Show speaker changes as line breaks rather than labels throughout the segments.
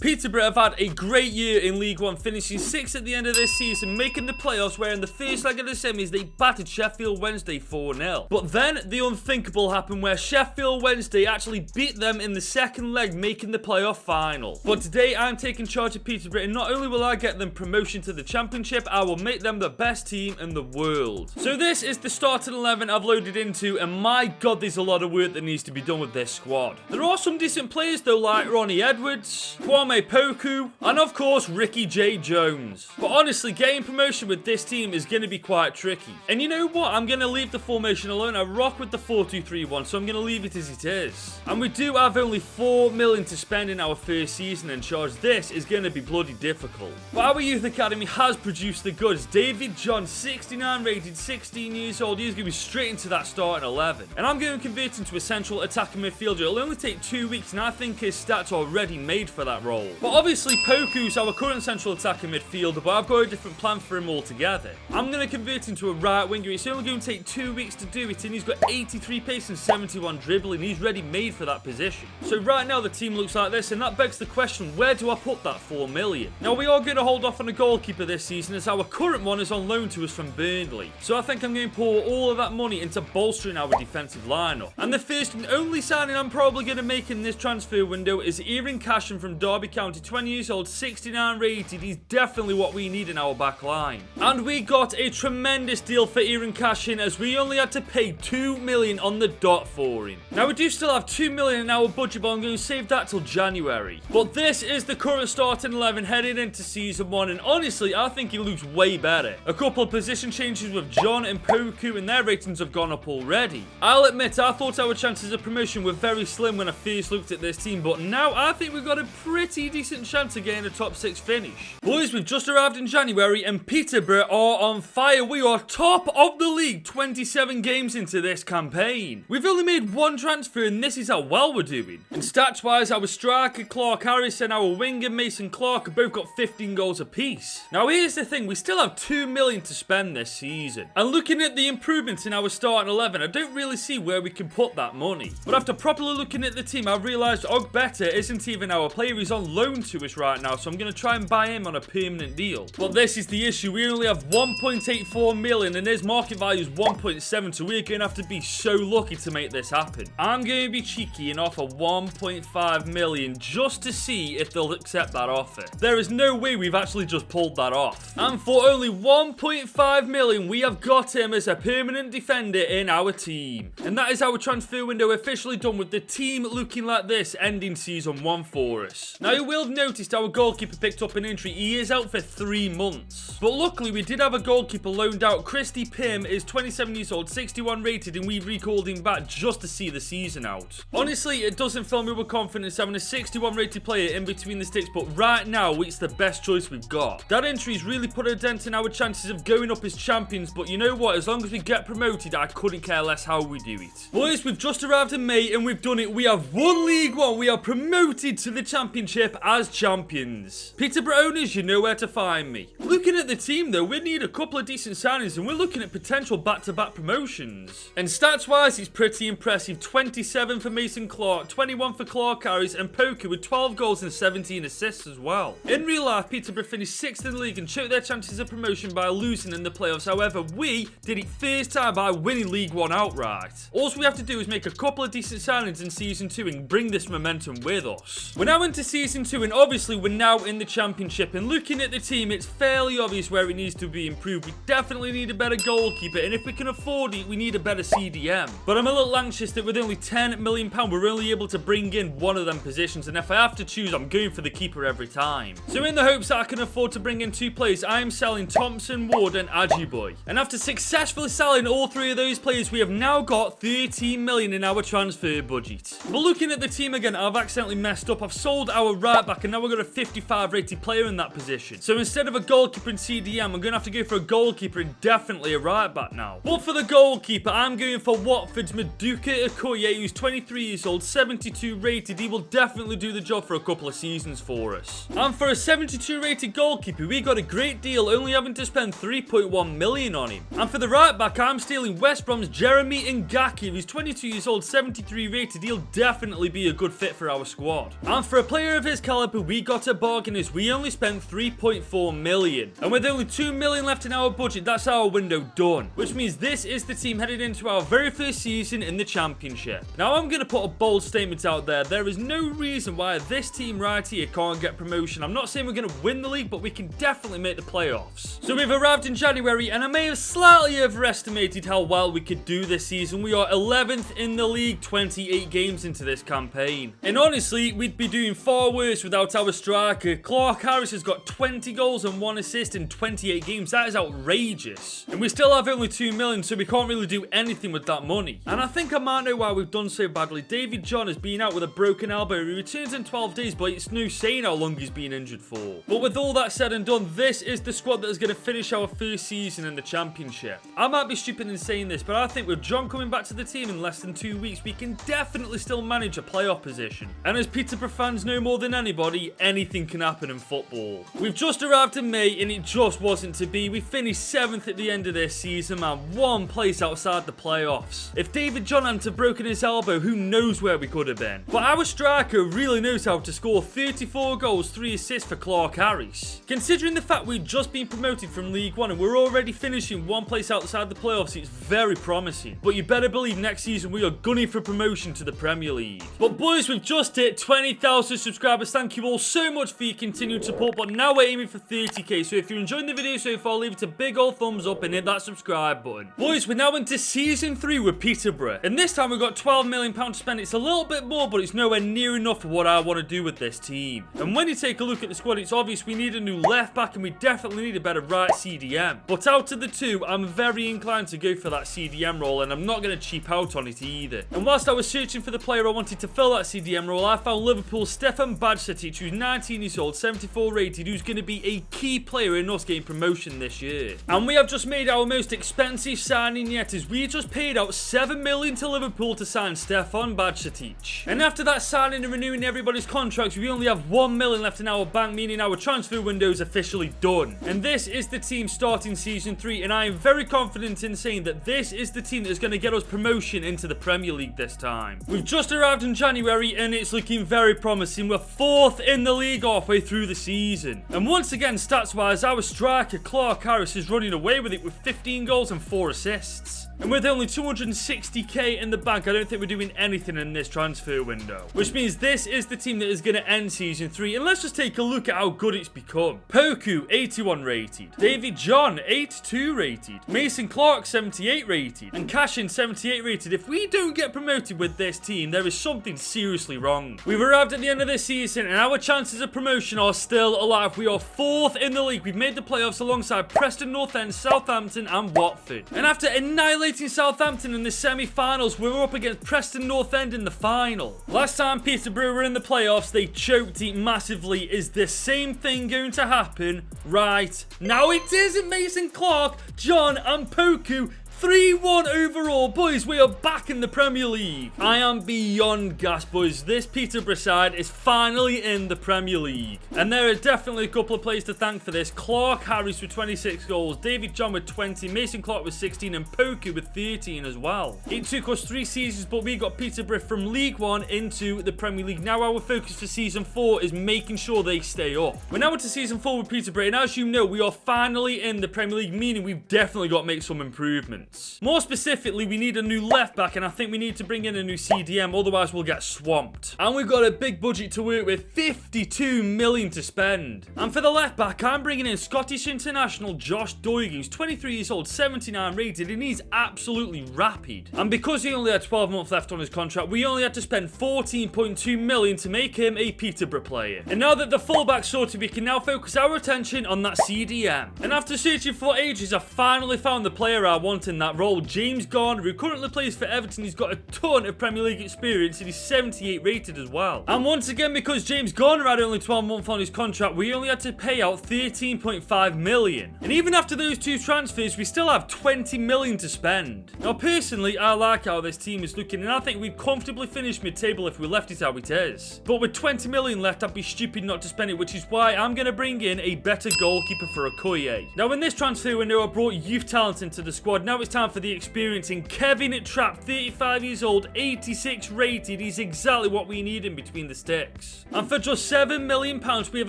Peterborough have had a great year in League One, finishing 6th at the end of this season, making the playoffs, where in the first leg of the semis they battered Sheffield Wednesday 4-0. But then the unthinkable happened, where Sheffield Wednesday actually beat them in the second leg, making the playoff final. But today I'm taking charge of Peterborough, and not only will I get them promotion to the Championship, I will make them the best team in the world. So this is the starting 11 I've loaded into, and my god, there's a lot of work that needs to be done with this squad. There are some decent players though, like Ronnie Edwards, Kwame Poku, and of course Ricky J. Jones. But honestly, getting promotion with this team is going to be quite tricky. And you know what? I'm going to leave the formation alone. I rock with the 4-2-3-1, so I'm going to leave it as it is. And we do have only 4 million to spend in our first season, and charge this is going to be bloody difficult. But our youth academy has produced the goods. David John, 69 rated, 16 years old. He's going to be straight into that starting 11. And I'm going to convert him to a central attacking midfielder. It'll only take 2 weeks, and I think his stats are already made for that role. But obviously Poku's our current central attacking midfielder, but I've got a different plan for him altogether. I'm going to convert him to a right winger. It's only going to take 2 weeks to do it, and he's got 83 pace and 71 dribbling. He's ready made for that position. So right now the team looks like this, and that begs the question, where do I put that 4 million? Now we are going to hold off on a goalkeeper this season, as our current one is on loan to us from Burnley. So I think I'm going to pour all of that money into bolstering our defensive lineup. And the first and only signing I'm probably going to make in this transfer window is Ian Cashin from Derby County, 20 years old, 69 rated. He's definitely what we need in our back line. And we got a tremendous deal for Ian Cashin, as we only had to pay 2 million on the dot for him. Now we do still have 2 million in our budget, but I'm going to save that till January. But this is the current starting 11 heading into season 1, and honestly I think he looks way better. A couple of position changes with John and Poku, and their ratings have gone up already. I'll admit I thought our chances of promotion were very slim when I first looked at this team, but now I think we've got a pretty decent chance of getting a top 6 finish. Boys, we've just arrived in January and Peterborough are on fire. We are top of the league 27 games into this campaign. We've only made 1 transfer, and this is how well we're doing. And stats wise, our striker Clark Harris and our winger Mason Clark have both got 15 goals apiece. Now here's the thing, we still have 2 million to spend this season. And looking at the improvements in our starting 11, I don't really see where we can put that money. But after properly looking at the team, I realised Ogbeta isn't even our player. He's on loan to us right now, so I'm going to try and buy him on a permanent deal. But this is the issue, we only have 1.84 million and his market value is 1.7, so we're going to have to be so lucky to make this happen. I'm going to be cheeky and offer 1.5 million just to see if they'll accept that offer. There is no way we've actually just pulled that off. And for only 1.5 million, we have got him as a permanent defender in our team. And that is our transfer window officially done, with the team looking like this ending season 1 for us. Now you will have noticed our goalkeeper picked up an injury. He is out for 3 months. But luckily we did have a goalkeeper loaned out. Christy Pym is 27 years old, 61 rated, and we recalled him back just to see the season out. Honestly, it doesn't fill me with confidence having a 61 rated player in between the sticks, but right now it's the best choice we've got. That injury's really put a dent in our chances of going up as champions, but you know what, as long as we get promoted, I couldn't care less how we do it. Boys, we've just arrived in May and we've done it. We have won League One. We are promoted to the Championship as champions. Peterborough owners, you know where to find me. Looking at the team though, we need a couple of decent signings and we're looking at potential back-to-back promotions. And stats wise, it's pretty impressive. 27 for Mason Clark, 21 for Clark Harris, and Poku with 12 goals and 17 assists as well. In real life, Peterborough finished 6th in the league and choked their chances of promotion by losing in the playoffs. However, we did it first time by winning League One outright. All we have to do is make a couple of decent signings in season 2 and bring this momentum with us. We're now into season 2 and obviously we're now in the Championship, and looking at the team, it's fairly obvious where it needs to be improved. We definitely need a better goalkeeper, and if we can afford it, we need a better CDM. But I'm a little anxious that with only £10 million, we're only able to bring in one of them positions, and if I have to choose, I'm going for the keeper every time. So in the hopes that I can afford to bring in 2 players, I am selling Thompson, Ward and Ajiboy. And after successfully selling all 3 of those players, we have now got 13 million in our transfer budget. But looking at the team again, I've accidentally messed up. I've sold our right back and now we've got a 55 rated player in that position. So instead of a goalkeeper and CDM, I'm going to have to go for a goalkeeper and definitely a right back now. But for the goalkeeper, I'm going for Watford's Maduka Okoye, who's 23 years old, 72 rated. He will definitely do the job for a couple of seasons for us. And for a 72 rated goalkeeper, we got a great deal, only having to spend 3.1 million on him. And for the right back, I'm stealing West Brom's Jeremy Ngaki, who's 22 years old, 73 rated. He'll definitely be a good fit for our squad. And for a player of his caliber, we got a bargain as we only spent 3.4 million. And with only 2 million left in our budget, that's our window done. Which means this is the team headed into our very first season in the Championship. Now I'm going to put a bold statement out there. There is no reason why this team right here can't get promotion. I'm not saying we're going to win the league, but we can definitely make the playoffs. So we've arrived in January, and I may have slightly overestimated how well we could do this season. We are 11th in the league, 28 games into this campaign. And honestly, we'd be doing far worse without our striker. Clark Harris has got 20 goals and 1 assist in 28 games. That is outrageous. And we still have only 2 million, so we can't really do anything with that money. And I think I might know why we've done so badly. David John has been out with a broken elbow. He returns in 12 days, but it's no saying how long he's been injured for. But with all that said and done, this is the squad that is going to finish our first season in the Championship. I might be stupid in saying this, but I think with John coming back to the team in less than 2 weeks, we can definitely still manage a playoff position. And as Peterborough fans know more than anybody, anything can happen in football. We've just arrived in May, and it just wasn't to be. We finished 7th at the end of this season, man. 1 place outside the playoffs. If David John hadn't have broken his elbow, who knows where we could have been. But our striker really knows how to score. 34 goals, 3 assists for Clark Harris. Considering the fact we've just been promoted from League One and we're already finishing 1 place outside the playoffs, it's very promising. But you better believe next season we are gunning for promotion to the Premier League. But boys, we've just hit 20,000 subscribers. Thank you all so much for your continued support. But now we're aiming for 30k. So if you're enjoying the video so far, leave it a big old thumbs up and hit that subscribe button. Boys, we're now into season 3 with Peterborough. And this time we've got £12 million to spend. It's a little bit more, but it's nowhere near enough for what I want to do with this team. And when you take a look at the squad, it's obvious we need a new left back and we definitely need a better right CDM. But out of the two, I'm very inclined to go for that CDM role, and I'm not going to cheap out on it either. And whilst I was searching for the player I wanted to fill that CDM role, I found Liverpool's Stefan Bajcetic, who's 19 years old, 74 rated, who's going to be a key player in us getting promotion this year. And we have just made our most expensive signing yet, as we just paid out 7 million to Liverpool to sign Stefan Bajcetic. And after that signing and renewing everybody's contracts, we only have 1 million left in our bank, meaning our transfer window is officially done. And this is the team starting season 3, and I am very confident in saying that this is the team that is going to get us promotion into the Premier League this time. We've just arrived in January and it's looking very promising. We're 4th in the league halfway through the season. And once again, stats wise, our striker Clark Harris is running away with it with 15 goals and 4 assists. And with only 260k in the bank, I don't think we're doing anything in this transfer window. Which means this is the team that is going to end season 3. And let's just take a look at how good it's become. Poku, 81 rated. David John, 82 rated. Mason Clark, 78 rated. And Cashin, 78 rated. If we don't get promoted with this team, there is something seriously wrong. We've arrived at the end of this season and our chances of promotion are still alive. We are 4th in the league. We've made the playoffs alongside Preston North End, Southampton and Watford. And after annihilating Southampton in the semi-finals, we're up against Preston North End in the final. Last time Peterborough were in the playoffs, they choked it massively. Is the same thing going to happen right now? It isn't. Mason Clark, John and Poku, 3-1 overall. Boys, we are back in the Premier League. I am beyond gassed, boys. This Peterborough side is finally in the Premier League. And there are definitely a couple of players to thank for this. Clark Harris with 26 goals, David John with 20, Mason Clark with 16, and Poku with 13 as well. It took us 3 seasons, but we got Peterborough from League 1 into the Premier League. Now our focus for season 4 is making sure they stay up. We're now into season 4 with Peterborough, and as you know, we are finally in the Premier League, meaning we've definitely got to make some improvements. More specifically, we need a new left back, and I think we need to bring in a new CDM, otherwise we'll get swamped. And we've got a big budget to work with, 52 million to spend. And for the left back, I'm bringing in Scottish international Josh Doig, who's 23 years old, 79 rated, and he's absolutely rapid. And because he only had 12 months left on his contract, we only had to spend 14.2 million to make him a Peterborough player. And now that the fullback's sorted, we can now focus our attention on that CDM. And after searching for ages, I finally found the player I want in that role. James Garner, who currently plays for Everton. He's got a ton of Premier League experience and he's 78 rated as well. And once again, because James Garner had only 12 months on his contract, we only had to pay out 13.5 million. And even after those 2 transfers, we still have 20 million to spend. Now personally, I like how this team is looking, and I think we'd comfortably finish mid-table if we left it how it is. But with 20 million left, I'd be stupid not to spend it, which is why I'm going to bring in a better goalkeeper for Okoye. Now in this transfer window, I brought youth talent into the squad. Now it's it's time for the experience in Kevin Trapp, 35 years old, 86 rated. He's exactly what we need in between the sticks. And for just £7 million, we have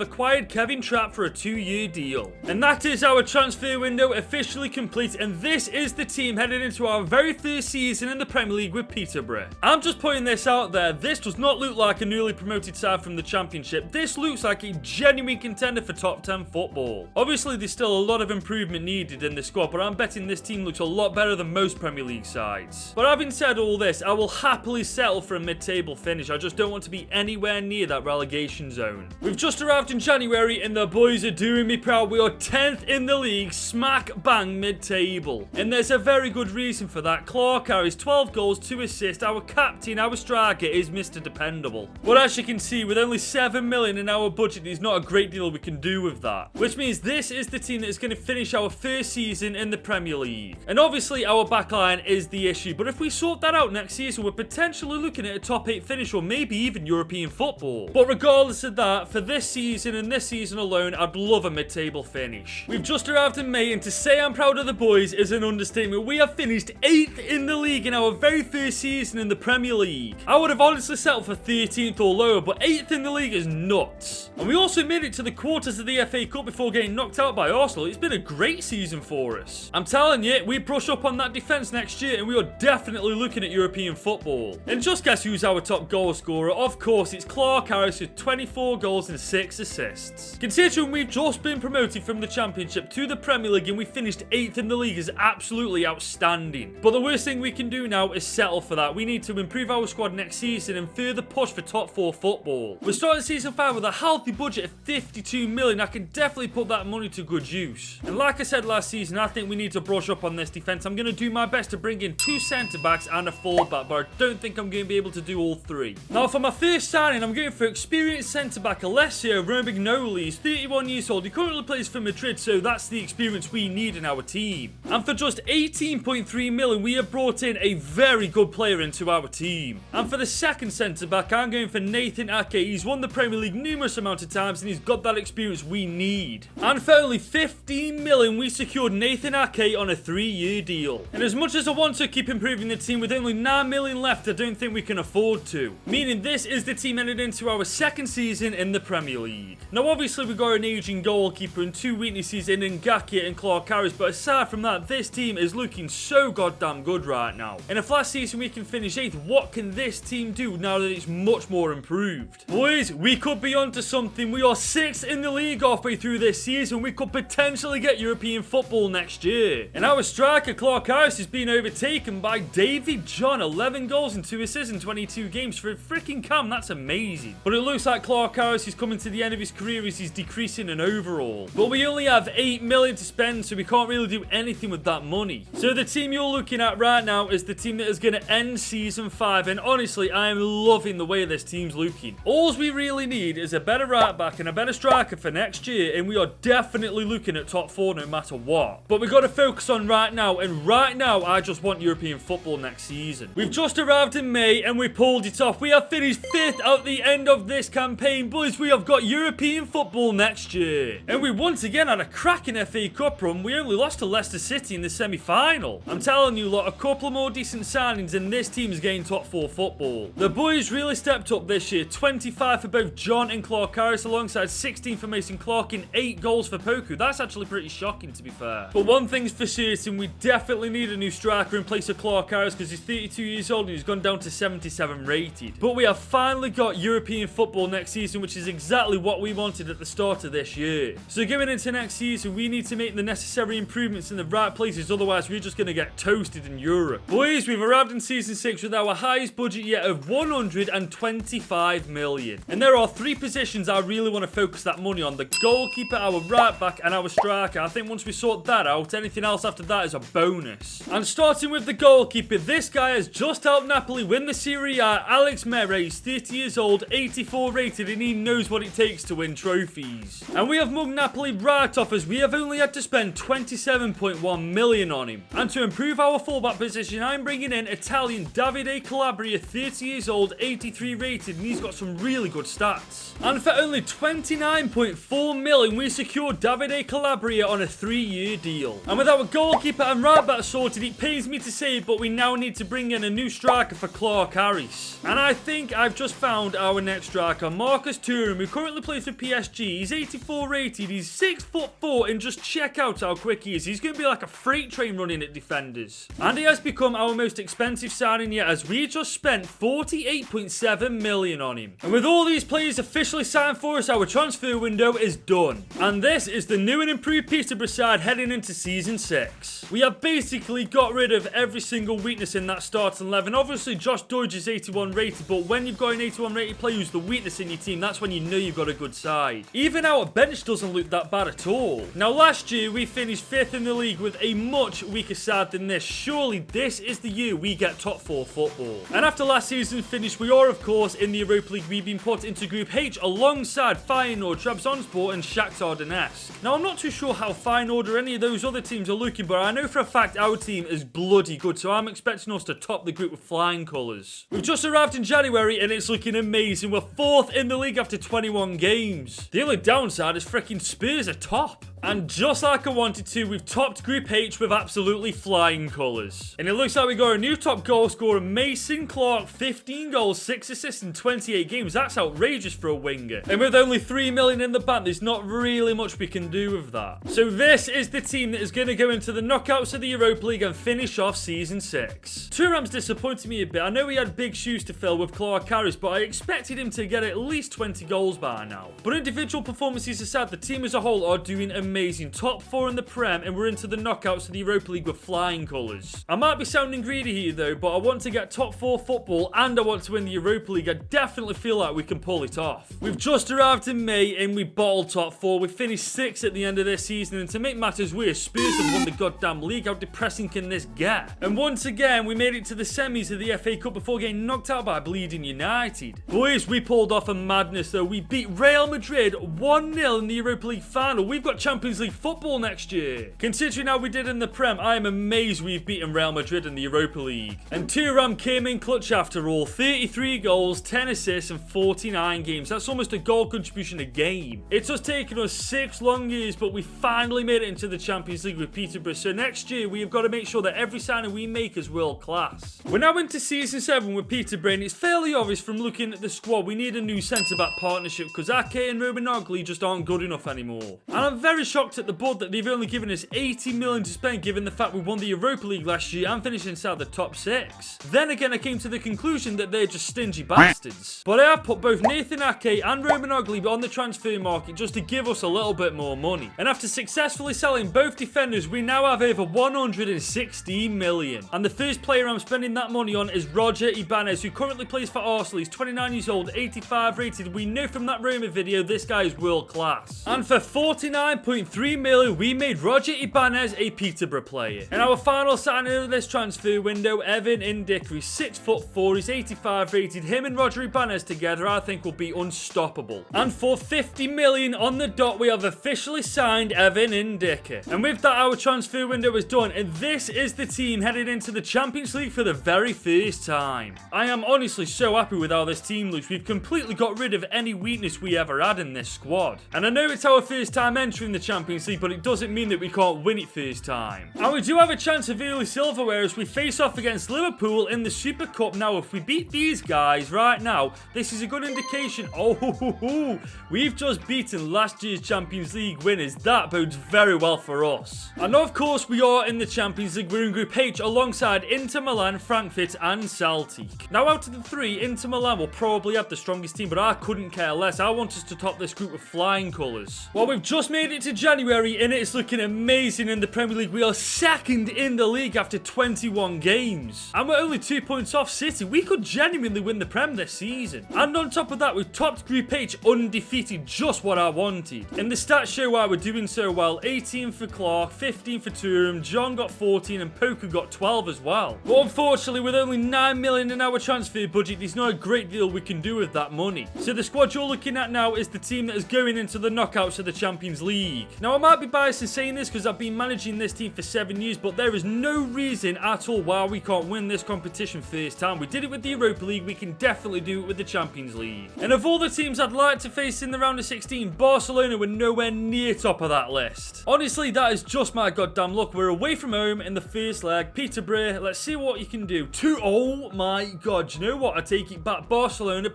acquired Kevin Trapp for a 2-year deal. And that is our transfer window officially complete, and this is the team headed into our very first season in the Premier League with Peterborough. I'm just putting this out there, this does not look like a newly promoted side from the Championship. This looks like a genuine contender for top 10 football. Obviously there's still a lot of improvement needed in the squad, but I'm betting this team looks a lot better than most Premier League sides. But having said all this, I will happily settle for a mid-table finish. I just don't want to be anywhere near that relegation zone. We've just arrived in January and the boys are doing me proud. We are 10th in the league, smack bang mid-table. And there's a very good reason for that. Clark Harris, 12 goals, 2 assists. Our captain, our striker is Mr. Dependable. But as you can see, with only £7 million in our budget, there's not a great deal we can do with that. Which means this is the team that is going to finish our first season in the Premier League. And obviously our backline is the issue, but if we sort that out next season, we're potentially looking at a top 8 finish or maybe even European football. But regardless of that, for this season and this season alone, I'd love a mid-table finish. We've just arrived in May, and to say I'm proud of the boys is an understatement. We have finished 8th in the league in our very first season in the Premier League. I would have honestly settled for 13th or lower, but 8th in the league is nuts. And we also made it to the quarters of the FA Cup before getting knocked out by Arsenal. It's been a great season for us. I'm telling you, we brush up on that defence next year and we are definitely looking at European football. And just guess who's our top goal scorer? Of course, it's Clark Harris with 24 goals and 6 assists. Considering we've just been promoted from the Championship to the Premier League and we finished 8th in the league is absolutely outstanding. But the worst thing we can do now is settle for that. We need to improve our squad next season and further push for top 4 football. We're starting season 5 with a healthy budget of 52 million. I can definitely put that money to good use. And like I said last season, I think we need to brush up on this defence. I'm going to do my best to bring in 2 centre-backs and a full-back, but I don't think I'm going to be able to do all 3. Now for my first signing, I'm going for experienced centre-back Alessio Romagnoli. He's 31 years old. He currently plays for Madrid, so that's the experience we need in our team. And for just 18.3 million, we have brought in a very good player into our team. And for the second centre-back, I'm going for Nathan Ake. He's won the Premier League numerous amount of times and he's got that experience we need. And for only 15 million, we secured Nathan Ake on a 3-year deal. And as much as I want to keep improving the team, with only 9 million left, I don't think we can afford to. Meaning this is the team headed into our second season in the Premier League. Now obviously we've got an aging goalkeeper and 2 weaknesses in Ngaki and Clark Harris, but aside from that, this team is looking so goddamn good right now. And if last season we can finish 8th, what can this team do now that it's much more improved? Boys, we could be onto something. We are 6th in the league halfway through this season. We could potentially get European football next year. And our striker Clark Harris has been overtaken by David John. 11 goals and 2 assists in 22 games for a freaking cam. That's amazing. But it looks like Clark Harris is coming to the end of his career as he's decreasing in overall. But we only have 8 million to spend, so we can't really do anything with that money. So the team you're looking at right now is the team that is going to end season 5, and honestly I am loving the way this team's looking. All we really need is a better right back and a better striker for next year, and we are definitely looking at top 4 no matter what. But we've got to focus on right now, and right now I just want European football next season. We've just arrived in May and we pulled it off. We have finished 5th at the end of this campaign. Boys, we have got European football next year. And we once again had a cracking FA Cup run. We only lost to Leicester City in the semi-final. I'm telling you lot, a couple more decent signings and this team is getting top 4 football. The boys really stepped up this year. 25 for both John and Clark Harris, alongside 16 for Mason Clark and 8 goals for Poku. That's actually pretty shocking, to be fair. But one thing's for certain, we definitely need a new striker in place of Clark Harris because he's 32 years old and he's gone down to 77 rated. But we have finally got European football next season, which is exactly what we wanted at the start of this year. So going into next season, we need to make the necessary improvements in the right places, otherwise we're just going to get toasted in Europe. Boys, we've arrived in season 6 with our highest budget yet of 125 million. And there are 3 positions I really want to focus that money on: the goalkeeper, our right back and our striker. I think once we sort that out, anything else after that is a bonus. And starting with the goalkeeper, this guy has just helped Napoli win the Serie A. Alex Mere, he's 30 years old, 84 rated, and he knows what it takes to win trophies. And we have mugged Napoli right off as we have only had to spend 27.1 million on him. And to improve our fullback position, I'm bringing in Italian Davide Calabria, 30 years old, 83 rated, and he's got some really good stats. And for only 29.4 million, we secured Davide Calabria on a 3-year deal. And with our goalkeeper, I'm And right back sorted, it pains me to say it, but we now need to bring in a new striker for Clark Harris. And I think I've just found our next striker, Marcus Thuram, who currently plays for PSG. He's 84 rated, he's 6'4", and just check out how quick he is. He's going to be like a freight train running at defenders. And he has become our most expensive signing yet, as we just spent 48.7 million on him. And with all these players officially signed for us, our transfer window is done. And this is the new and improved Peterborough side heading into season 6. We have basically got rid of every single weakness in that starting 11. Obviously, Josh Dodge is 81 rated, but when you've got an 81 rated player who's the weakness in your team, that's when you know you've got a good side. Even our bench doesn't look that bad at all. Now, last year, we finished 5th in the league with a much weaker side than this. Surely, this is the year we get top 4 football. And after last season's finish, we are, of course, in the Europa League. We've been put into Group H alongside Feyenoord, Trabzonspor, and Shakhtar Donetsk. Now, I'm not too sure how Feyenoord or any of those other teams are looking, but I know for a fact our team is bloody good, so I'm expecting us to top the group with flying colours. We've just arrived in January and it's looking amazing. We're 4th in the league after 21 games. The only downside is freaking Spurs are top. And just like I wanted to, we've topped Group H with absolutely flying colours. And it looks like we got a new top goal scorer, Mason Clark, 15 goals, 6 assists in 28 games. That's outrageous for a winger. And with only 3 million in the bank, there's not really much we can do with that. So this is the team that is going to go into the knockouts of the Europa League and finish off season 6. Thuram's disappointed me a bit. I know he had big shoes to fill with Clark Harris, but I expected him to get at least 20 goals by now. But individual performances aside, the team as a whole are doing amazing. Top 4 in the Prem, and we're into the knockouts of the Europa League with flying colours. I might be sounding greedy here though, but I want to get top 4 football and I want to win the Europa League. I definitely feel like we can pull it off. We've just arrived in May and we bottled top 4. We finished 6th at the end of this season, and to make matters worse, Spurs have won the goddamn league. How depressing can this get? And once again, we made it to the semis of the FA Cup before getting knocked out by Bleeding United. Boys, we pulled off a madness though. We beat Real Madrid 1-0 in the Europa League final. We've got Champions League football next year. Considering how we did in the Prem, I am amazed we've beaten Real Madrid in the Europa League. And Thuram came in clutch after all. 33 goals, 10 assists and 49 games. That's almost a goal contribution a game. It's just taken us 6 long years, but we finally made it into the Champions League with Peterborough. So next year, we have got to make sure that every signing we make is world class. We're now into season 7 with Peterborough, and it's fairly obvious from looking at the squad we need a new centre-back partnership because Ake and Romanoglu just aren't good enough anymore. And I'm very shocked at the board that they've only given us 80 million to spend, given the fact we won the Europa League last year and finished inside the top 6. Then again, I came to the conclusion that they're just stingy bastards. But I have put both Nathan Ake and Romanoglu on the transfer market just to give us a little bit more money. And after successfully selling both defenders, we now have over 116 million. And the first player I'm spending that money on is Roger Ibanez, who currently plays for Arsenal. He's 29 years old, 85 rated. We know from that Roma video this guy is world class. And for 49.3 million, we made Roger Ibanez a Peterborough player. And our final signing of this transfer window, Evan Ndicka. He's 6'4", he's 85 rated. Him and Roger Ibanez together, I think, will be unstoppable. And for 50 million on the dot, we have officially signed Evan Ndicka. And with that, our transfer window is done. And this is the team headed into the Champions League for the very first time. I am honestly so happy with how this team looks. We've completely got rid of any weakness we ever had in this squad. And I know it's our first time entering the Champions League, but it doesn't mean that we can't win it first time. And we do have a chance of early silverware as we face off against Liverpool in the Super Cup. Now, if we beat these guys right now, this is a good indication. Oh, we've just beaten last year's Champions League winners. That bodes very well for us. And of course, we are in the Champions League. We're in Group H alongside Inter Milan, Frankfurt and Celtic. Now, out of the 3, Inter Milan will probably have the strongest team, but I couldn't care less. I want us to top this group with flying colours. Well, we've just made it to January and it's looking amazing in the Premier League. We are 2nd in the league after 21 games. And we're only 2 points off City. We could genuinely win the Prem this season. And on top of that, we've topped Group H undefeated, just what I wanted. And the stats show why we're doing so well. 18 for Clark, 15 for Thuram, John got 14 and Poker got 12 as well. But unfortunately, with only 9 million in our transfer budget, there's not a great deal we can do with that money. So the squad you're looking at now is the team that is going into the knockouts of the Champions League. League. Now, I might be biased in saying this because I've been managing this team for 7 years, but there is no reason at all why we can't win this competition first time. We did it with the Europa League, we can definitely do it with the Champions League. And of all the teams I'd like to face in the round of 16, Barcelona were nowhere near top of that list. Honestly, that is just my goddamn luck. We're away from home in the first leg. Peterborough, let's see what you can do. Oh my god, you know what? I take it back. Barcelona,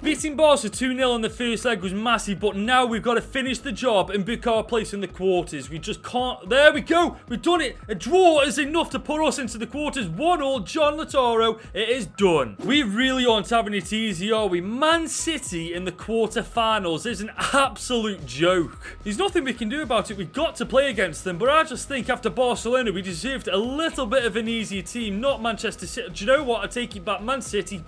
beating Barca 2-0 in the first leg was massive, but now we've got to finish the job and book our place in the quarters. We just can't. There we go. We've done it. A draw is enough to put us into the quarters. 1-1, John Lautaro. It is done. We really aren't having it easy, are we? Man City in the quarterfinals is an absolute joke. There's nothing we can do about it. We've got to play against them, but I just think after Barcelona, we deserved a little bit of an easier team, not Manchester City. Do you know what? I take it back. Man City.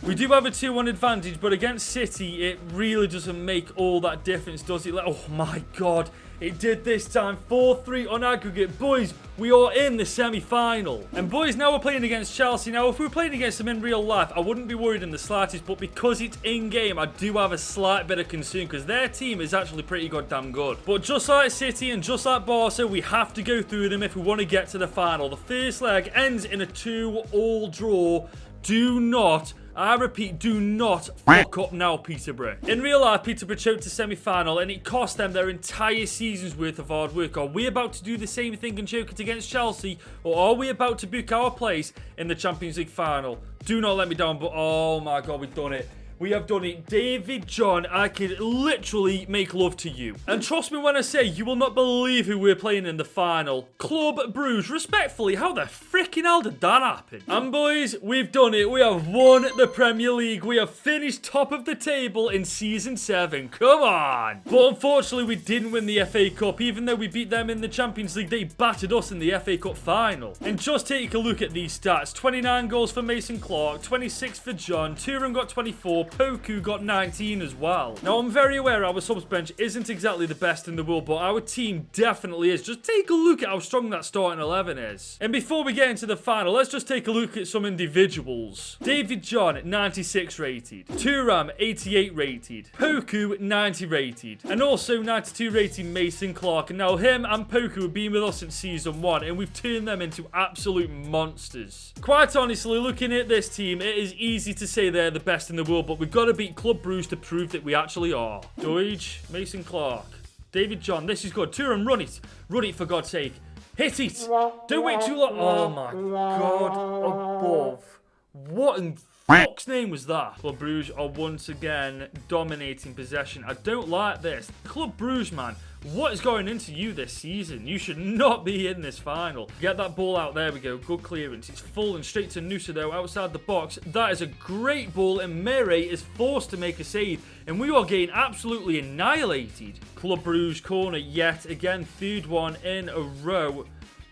We do have a 2-1 advantage, but against City, it really doesn't make all that difference, does it? Oh my god, it did this time. 4-3 on aggregate. Boys, we are in the semi-final. And boys, now we're playing against Chelsea. Now, if we were playing against them in real life, I wouldn't be worried in the slightest, but because it's in-game, I do have a slight bit of concern because their team is actually pretty goddamn good. But just like City and just like Barca, we have to go through them if we want to get to the final. The first leg ends in a 2-2 draw. Do not, I repeat, do not fuck up now, Peterborough. In real life, Peterborough choked to semi-final and it cost them their entire season's worth of hard work. Are we about to do the same thing and choke it against Chelsea, or are we about to book our place in the Champions League final? Do not let me down, but oh my god, we've done it. We have done it. David John, I could literally make love to you. And trust me when I say you will not believe who we're playing in the final. Club Bruges. Respectfully, how the freaking hell did that happen? And boys, we've done it. We have won the Premier League. We have finished top of the table in Season 7. Come on. But unfortunately, we didn't win the FA Cup. Even though we beat them in the Champions League, they battered us in the FA Cup final. And just take a look at these stats. 29 goals for Mason Clark, 26 for John, Turan got 24, Poku got 19 as well. Now, I'm very aware our subs bench isn't exactly the best in the world, but our team definitely is. Just take a look at how strong that starting 11 is. And before we get into the final, let's just take a look at some individuals. David John, 96 rated. Turam, 88 rated. Poku, 90 rated. And also 92 rated Mason Clark. And now him and Poku have been with us since Season 1, and we've turned them into absolute monsters. Quite honestly, looking at this team, it is easy to say they're the best in the world, but we've got to beat Club Bruges to prove that we actually are. Doige, Mason Clark, David John, this is good. Turam, run it. Run it for God's sake. Hit it. Don't wait too long. Oh my god. Above. What in fuck's name was that? Club Bruges are once again dominating possession. I don't like this. Club Bruges, man. What is going into you this season? You should not be in this final. Get that ball out. There we go. Good clearance. It's full and straight to Nusa, though, outside the box. That is a great ball, and Mere is forced to make a save, and we are getting absolutely annihilated. Club Bruges corner yet again. Third one in a row.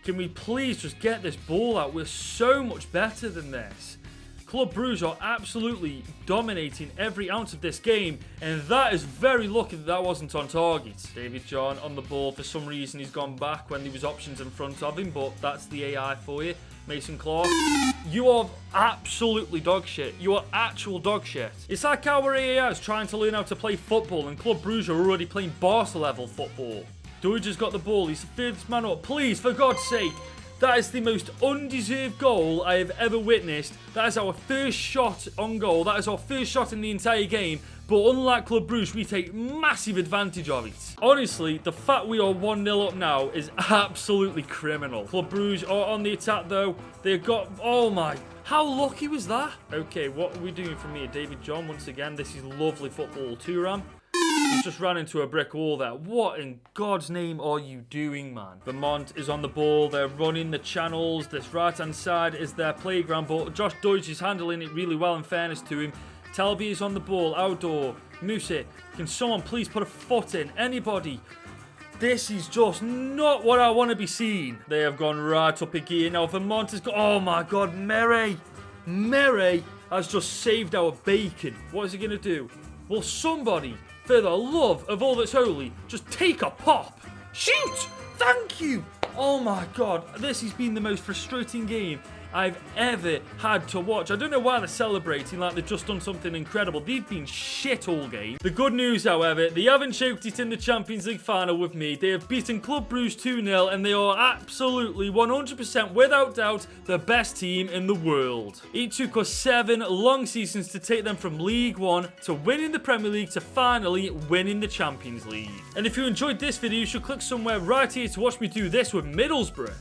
Can we please just get this ball out? We're so much better than this. Club Bruges are absolutely dominating every ounce of this game, and that is very lucky that that wasn't on target. David John on the ball. For some reason, he's gone back when there was options in front of him, but that's the AI for you. Mason Clark, you are absolutely dog shit. You are actual dog shit. It's like our AI is trying to learn how to play football, and Club Bruges are already playing Barca level football. Doige has got the ball. He's the fifth man up. Please, for God's sake. That is the most undeserved goal I have ever witnessed. That is our first shot on goal. That is our first shot in the entire game. But unlike Club Bruges, we take massive advantage of it. Honestly, the fact we are 1-0 up now is absolutely criminal. Club Bruges are on the attack, though. They've got... Oh, my... How lucky was that? Okay, what are we doing from here? David John, once again. This is lovely football. Turam. He's just ran into a brick wall there. What in God's name are you doing, man? Vermont is on the ball. They're running the channels. This right-hand side is their playground, but Josh Doige is handling it really well, in fairness to him. Talby is on the ball. Outdoor. Musa. Can someone please put a foot in? Anybody? This is just not what I want to be seeing. They have gone right up a gear. Now Vermont has got... Oh, my God. Mere has just saved our bacon. What is he going to do? Will somebody... For the love of all that's holy, just take a pop. Shoot! Thank you! Oh my god, this has been the most frustrating game I've ever had to watch. I don't know why they're celebrating like they've just done something incredible. They've been shit all game. The good news, however, they haven't choked it in the Champions League final with me. They have beaten Club Brugge 2-0 and they are absolutely 100% without doubt the best team in the world. It took us 7 long seasons to take them from League One to winning the Premier League to finally winning the Champions League. And if you enjoyed this video, you should click somewhere right here to watch me do this with Middlesbrough.